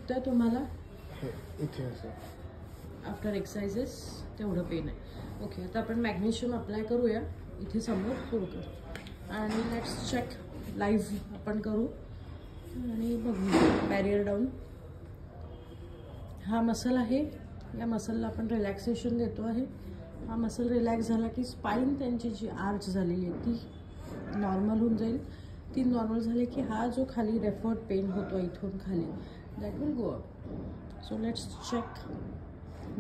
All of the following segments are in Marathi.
दुखतंय तुम्हाला? इथे असं आफ्टर एक्सरसाइजेस तेवढं पेन आहे. ओके, आता आपण मॅग्नेशियम अप्लाय करूया इथे समोर सुरू कर आणि लेट्स चेक लाईव्ह आपण करू आणि बघू. बॅरियर डाऊन हा मसल आहे, या मसलला आपण रिलॅक्सेशन देतो आहे. हा मसल रिलॅक्स झाला की स्पाईन त्यांची जी आर्च झालेली आहे ती नॉर्मल होऊन जाईल. ती नॉर्मल झाली की हा जो खाली रेफर्ड पेन होतो इथून खाली that will go up. So let's check.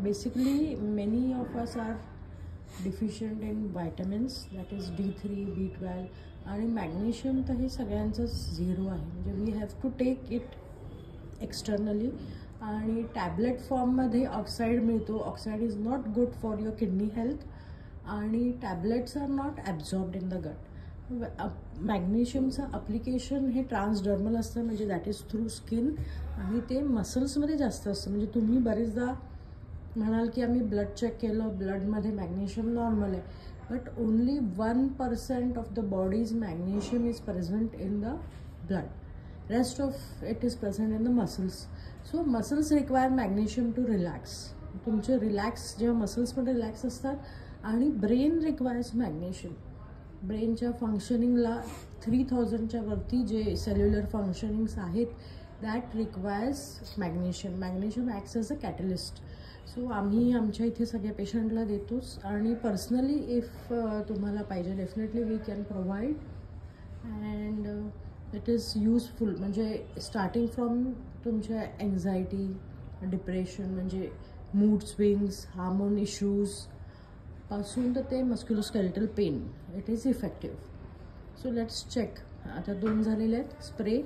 Basically many of us are deficient in vitamins, that is D3, B12 आणि मॅग्नेशियम. तर हे सगळ्यांचंच 0 आहे, म्हणजे we have to take it externally. आणि टॅबलेट फॉर्ममध्ये ऑक्साईड मिळतो. Oxide is not good for your kidney health आणि tablets are not absorbed in the gut. मॅग्नेशियमचं अप्लिकेशन हे ट्रान्सडर्मल असतं, म्हणजे दॅट इज थ्रू स्किन आणि ते मसल्समध्ये जास्त असतं. म्हणजे तुम्ही बरेचदा म्हणाल की आम्ही ब्लड चेक केलं, ब्लडमध्ये मॅग्नेशियम नॉर्मल आहे, but only 1% of the body's magnesium is present in the blood. Rest of it is present in the muscles. So muscles require magnesium to relax. तुमचे रिलॅक्स जेव्हा मसल्समध्ये रिलॅक्स असतात आणि ब्रेन रिक्वायर्स मॅग्नेशियम. ब्रेनच्या फंक्शनिंगला 3000च्या वरती जे सेल्युलर फंक्शनिंग्स आहेत that requires magnesium. Magnesium acts as a catalyst. So आम्ही आमच्या इथे सगळ्या पेशंटला देतोच आणि पर्सनली इफ तुम्हाला पाहिजे definitely we can provide and it is useful. म्हणजे स्टार्टिंग फ्रॉम तुमच्या एन्झायटी, डिप्रेशन म्हणजे मूड स्विंग्स, हार्मोन इश्यूज पासून तर ते musculoskeletal pain it is effective. So let's check. आता 2 झालेले आहेत स्प्रे.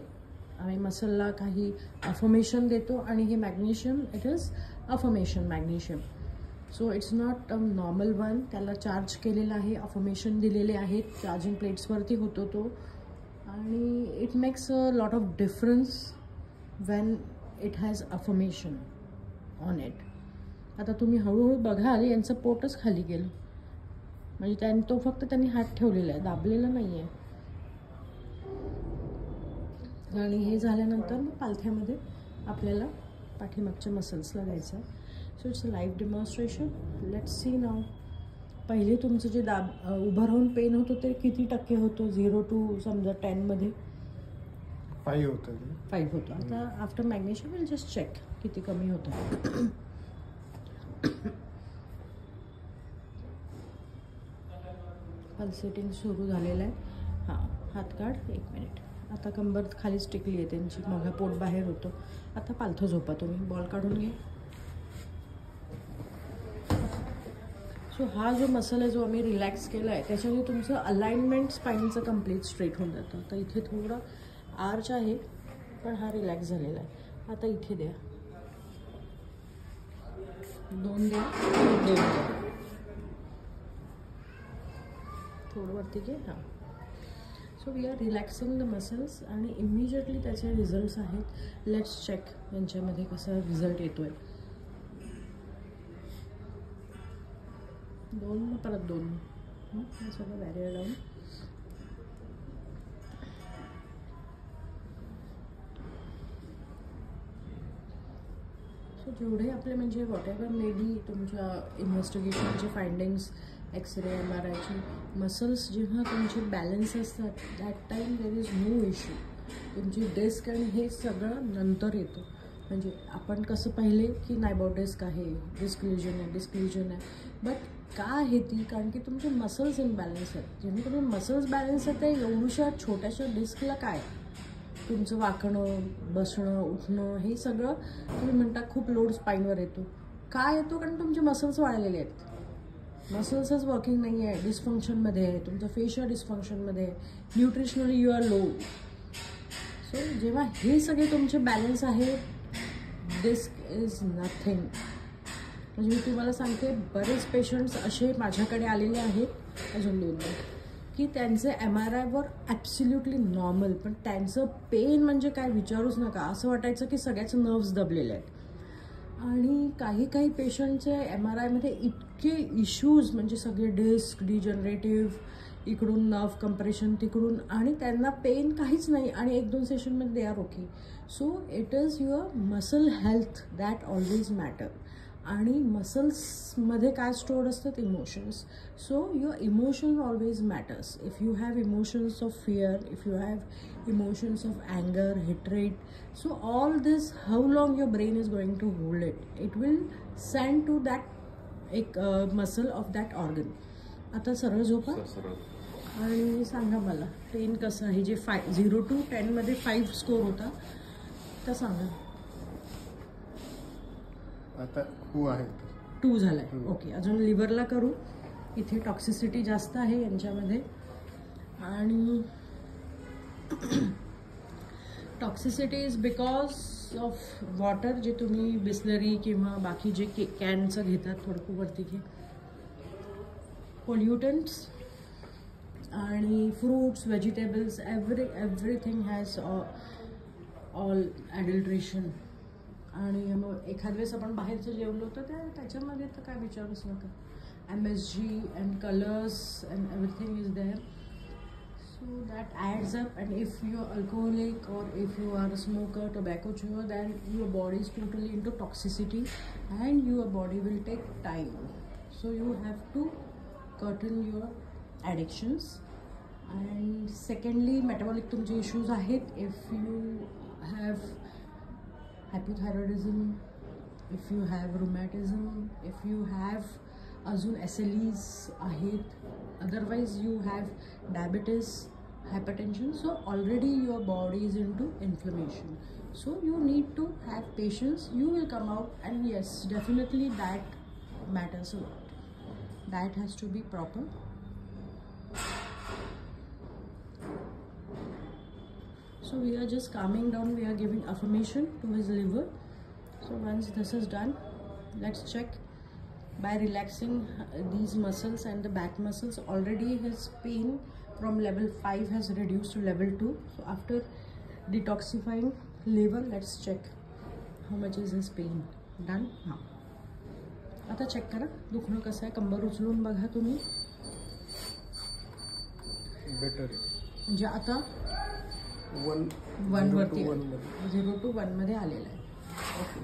आम्ही मसलला काही अफर्मेशन देतो आणि हे magnesium it is affirmation magnesium. So it's not a normal one. त्याला चार्ज केलेलं आहे, अफर्मेशन दिलेले आहेत, चार्जिंग प्लेट्सवरती होतो तो आणि it makes a lot of difference Wien it has affirmation on it. आता तुम्ही हळूहळू बघाल यांचं पोटच खाली गेलं, म्हणजे तो फक्त त्यांनी हात ठेवलेला आहे, दाबलेला नाही आहे. आणि हे झाल्यानंतर मग पालथ्यामध्ये आपल्याला पाठीमागच्या मसल्सला द्यायचं आहे. So it's a live demonstration. Let's see now. पहिले तुमचं जे उभं राहून पेन होतं ते किती टक्के होतं? 0 to समजा 10 मध्ये 5 होतं. 5 होतं. आता after magnesium will just check किती कमी होतं. पल्सेटिंग सुरू झालेलं आहे. हां, हात काढ 1 मिनिट. आता कंबर खालीच टिकली आहे त्यांची, मग पोट बाहेर होतं. आता पालथं झोपा तुम्ही, बॉल काढून घे. सो हा जो मसल आहे जो आम्ही रिलॅक्स केला आहे त्याच्याने तुमचं अलाइनमेंट स्पाईनचं कम्प्लीट स्ट्रेट होऊन जातं. तर इथे थोडं आर्च आहे पण हा रिलॅक्स झालेला आहे. आता इथे द्या, 2 द्या, 2 द्या, थोडं वरती घे. हां. So we are relaxing the muscles आणि इमिजिएटली त्याचे रिझल्ट्स आहेत. लेट्स चेक यांच्यामध्ये कसा रिझल्ट येतो आहे. 2 परत 2 हे सगळं बॅरियर लावून. सो जेवढे आपले म्हणजे वॉट एव्हर मे बी तुमच्या इन्व्हेस्टिगेशनचे फायंडिंग्स, एक्सरे, MRIची मसल्स जेव्हा तुमची बॅलन्स असतात that time there is no issue. तुमची डिस्क आणि हे सगळं नंतर येतं. म्हणजे आपण कसं पाहिले की नाही बॉ डिस्क आहे, डिस्क लिजन आहे, बट का आहे ती? कारण की तुमचे मसल्स इनबॅलन्स आहेत. जेव्हा तुम्ही मसल्स बॅलन्स आहेत ते एवढ्याशा छोट्याशा डिस्कला काय तुमचं वाकणं, बसणं, उठणं हे सगळं तुम्ही म्हणता खूप लोड स्पाईनवर येतो. का येतो? कारण तुमचे मसल्स वाढलेले आहेत. मसल्सच वर्किंग नाही आहे, डिस्फंक्शनमध्ये आहे, तुमचं फेशियल डिस्फंक्शनमध्ये आहे, nutritionally you are low. So जेव्हा हे सगळे तुमचे बॅलन्स आहे डिस्क इज नथिंग. म्हणजे मी तुम्हाला सांगते बरेच पेशंट्स असे माझ्याकडे आलेले आहेत अजून 2 की त्यांचे MRIवर ॲब्सोल्युटली नॉर्मल, पण त्यांचं पेन म्हणजे काय विचारूच नका. असं वाटायचं की सगळ्याचे नर्व्स दबलेले आहेत. आणि काही पेशंटचे MRIमध्ये इतके इश्यूज म्हणजे सगळे डिस्क डिजनरेटिव्ह इकडून नर्व कंप्रेशन तिकडून, आणि त्यांना पेन काहीच नाही, आणि 1-2 सेशनमध्ये they are okay. So it is your muscle health that always matter. आणि मसल्समध्ये काय स्टोअर्ड असतात? Emotions. So your emotion always matters. If you have emotions of fear, if you have emotions of अँगर, hatred, so all this how long your brain is going to hold it, it will send to that एक मसल ऑफ दॅट ऑर्गन. आता सरळ झोपा आणि सांगा मला पेन कसं आहे. जे 0 to 10 मध्ये 5 स्कोर होता, तर सांगा. आता 2 आहे. 2 झालाय. ओके. अजून लिव्हरला करू. इथे टॉक्सिसिटी जास्त आहे यांच्यामध्ये, आणि toxicity is because of water, जे तुम्ही बिस्लरी किंवा बाकी जे कॅनचं घेतात, थोडं वरती घे, पोल्युटंट्स आणि fruits, vegetables, everything has all adulteration. आणि मग एखाद वेळेस आपण बाहेरचं जेवलो तर त्याच्यामध्ये तर काय विचारूच नका. MSG and colours and everything is there. So that adds up. And if you are alcoholic or if you are a smoker, tobacco chewer, then your body is totally into toxicity and your body will take time. So you have to curtail your addictions. And secondly, metabolic तुमचे issues आहेत. If you have hypothyroidism, if you have rheumatism, if you have अजून SLEs आहेत, otherwise you have diabetes, hypertension, so already your body is into inflammation. So you need to have patience. You will come out, and yes, definitely that matters a lot. Diet has to be proper. So we are just calming down, we are giving affirmation to his liver. So once this is done, let's check by relaxing these muscles and the back muscles. Already his pain from level 5 has reduced to level 2. So after detoxifying liver, let's check how much is his pain. Done? हाँ. आता चेक करा दुखणं कसं आहे. कंबर उचलून बघा तुम्ही. बेटर. म्हणजे आता 1 वरती 0 to 1 मध्ये आलेलं आहे. ओके.